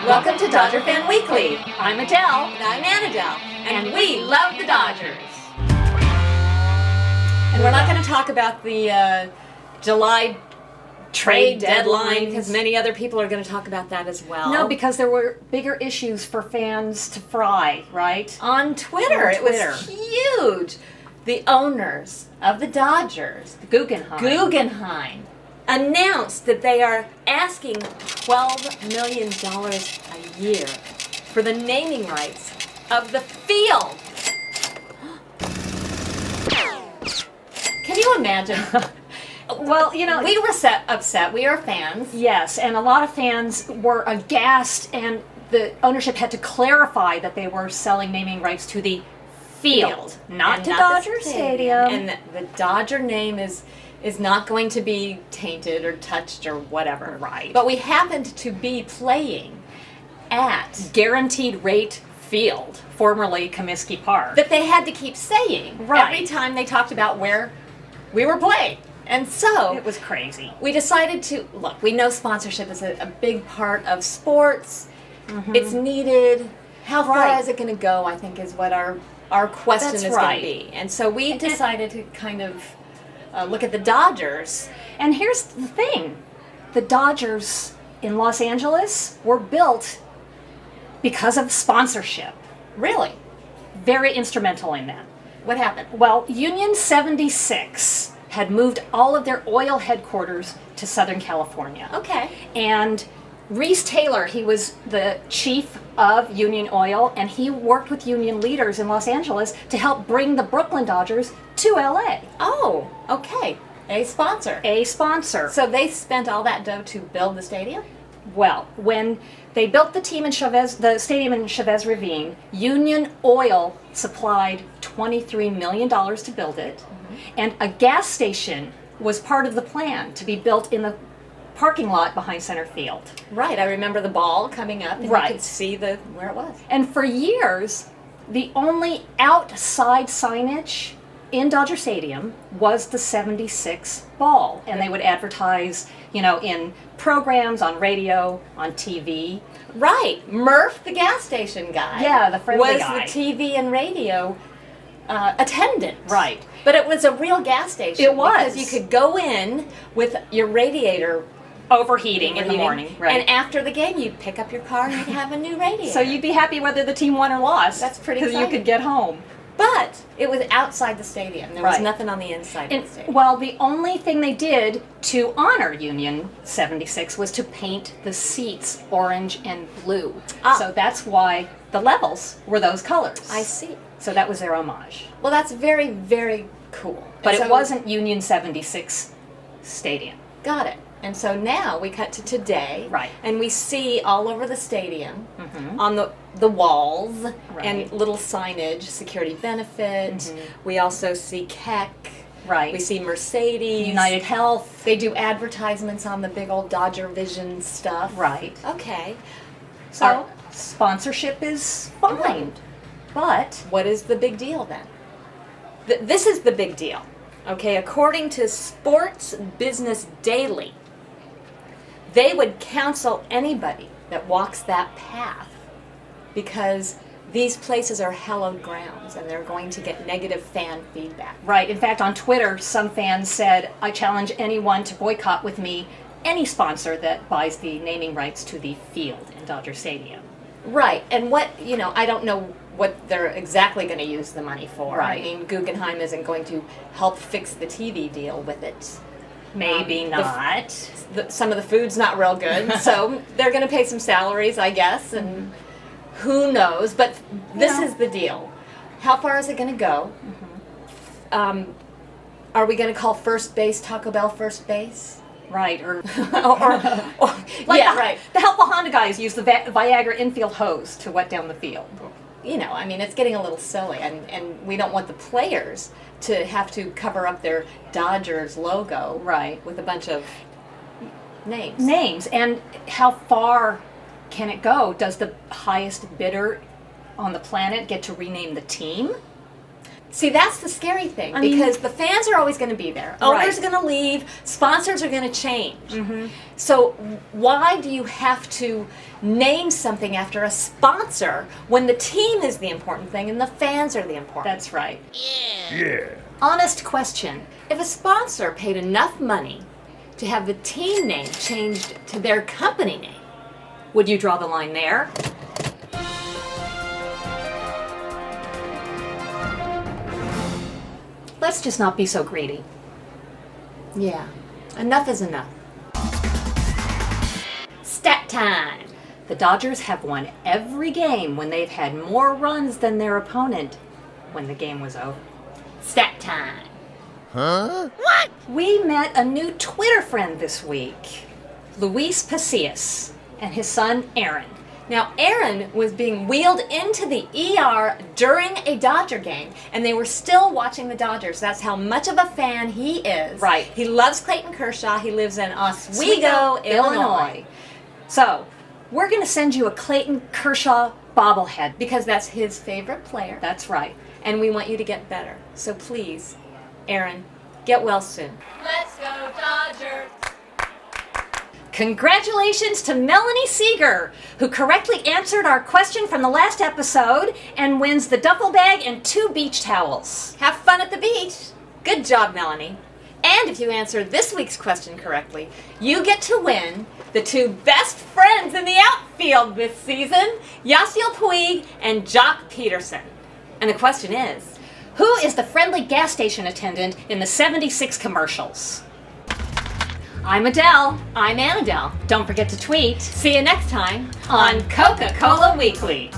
Welcome to Dodger Fan Weekly. I'm Adele. And I'm Anadel. And we love the Dodgers. And we're not going to talk about the July trade deadline because many other people are going to talk about that as well. No, because there were bigger issues for fans to fry, right? On Twitter. It was huge. The owners of the Dodgers, Guggenheim, announced that they are asking $12 million a year for the naming rights of the field. Can you imagine? Well, you know, we were upset. We are fans. Yes, and a lot of fans were aghast, and the ownership had to clarify that they were selling naming rights to the field, not to Dodger Stadium. And the Dodger name is not going to be tainted or touched or whatever. Right. But we happened to be playing at Guaranteed Rate Field, formerly Comiskey Park. that they had to keep saying Right. every time they talked about where we were playing. And so It was crazy. we decided to look. We know sponsorship is a big part of sports. Mm-hmm. It's needed. How far Right. is it going to go? I think is what our question That's is right. going to be. And so we decided to kind of look at the Dodgers. And here's the thing. The Dodgers in Los Angeles were built because of sponsorship. Really, Very instrumental in that. what happened? Well, Union 76 had moved all of their oil headquarters to Southern California. Okay. And Reese Taylor, he was the chief of Union Oil, and he worked with union leaders in Los Angeles to help bring the Brooklyn Dodgers to LA. Oh, okay. A sponsor. A sponsor. So they spent all that dough to build the stadium? Well, when they built the stadium in Chavez Ravine, Union Oil supplied $23 million to build it, and a gas station was part of the plan to be built in the parking lot behind center field. Right. I remember the ball coming up and Right. you could see where it was. And for years, the only outside signage in Dodger Stadium was the 76 ball, and they would advertise, in programs, on radio, on TV. Right. Murph, the gas station guy. Yeah, the friendly was guy. the TV and radio attendant. Right. But it was a real gas station. It was. Because you could go in with your radiator Overheating in the morning, right? And after the game, you'd pick up your car and you'd have a new radiator. So you'd be happy whether the team won or lost. That's pretty because you exciting. could get home. But it was outside the stadium. There was Right. nothing on the inside of the stadium. Well, the only thing they did to honor Union 76 was to paint the seats orange and blue. Ah. So that's why the levels were those colors. I see. So that was their homage. Well, that's very, very cool. But And it so- wasn't Union 76 Stadium. Got it. And so now we cut to today. Right. And we see all over the stadium, Mhm. on the walls, Right. and little signage, security benefit. Mhm. We also see Keck. Right. We see Mercedes. United Health. They do advertisements on the big old Dodger Vision stuff. Right. Okay. So Our- sponsorship is fine. But What is the big deal then? This is the big deal. Okay, according to Sports Business Daily, they would counsel anybody that walks that path because these places are hallowed grounds and they're going to get negative fan feedback. right, in fact, on Twitter, some fans said, "I challenge anyone to boycott with me any sponsor that buys the naming rights to the field in Dodger Stadium." Right, and I don't know what they're exactly going to use the money for. Right. I mean, Guggenheim isn't going to help fix the TV deal with it. Maybe the not. Some of the food's not real good, so they're going to pay some salaries, I guess, and who knows. But this Yeah. is the deal. How far is it going to go? Are we going to call first base Taco Bell first base? Right, or Like yeah, right. The helpful Honda guys use the Viagra infield hose to wet down the field. I mean, it's getting a little silly, and we don't want the players to have to cover up their Dodgers logo Right. with a bunch of names. Names, and how far can it go? Does the highest bidder on the planet get to rename the team? See, that's the scary thing, I mean- because the fans are always going to be there. Owners are Right. going to leave. Sponsors are going to change. Mm-hmm. So why do you have to name something after a sponsor when the team is the important thing and the fans are the important? That's right. Yeah. Honest question. If a sponsor paid enough money to have the team name changed to their company name, Would you draw the line there? Let's just not be so greedy. yeah, enough is enough. Stat time. The Dodgers have won every game when they've had more runs than their opponent when the game was over. Stat time. Huh? We met a new Twitter friend this week, Luis Pasillas, and his son Aaron. Now, Aaron was being wheeled into the ER during a Dodger game, and they were still watching the Dodgers. That's how much of a fan he is. Right. He loves Clayton Kershaw. He lives in Oswego, Illinois. So, we're going to send you a Clayton Kershaw bobblehead. Because that's his favorite player, That's right. and we want you to get better. So please, Aaron, get well soon. Let's go, Dodgers! Congratulations to Melanie Seeger, who correctly answered our question from the last episode and wins the duffel bag and 2 beach towels. Have fun at the beach. Good job, Melanie. And if you answer this week's question correctly, you get to win the 2 best friends in the outfield this season, Yasiel Puig and Jock Peterson. And the question is, Who is the friendly gas station attendant in the 76 commercials? I'm Adele. I'm Anadel. Don't forget to tweet See you next time on Coca-Cola Weekly.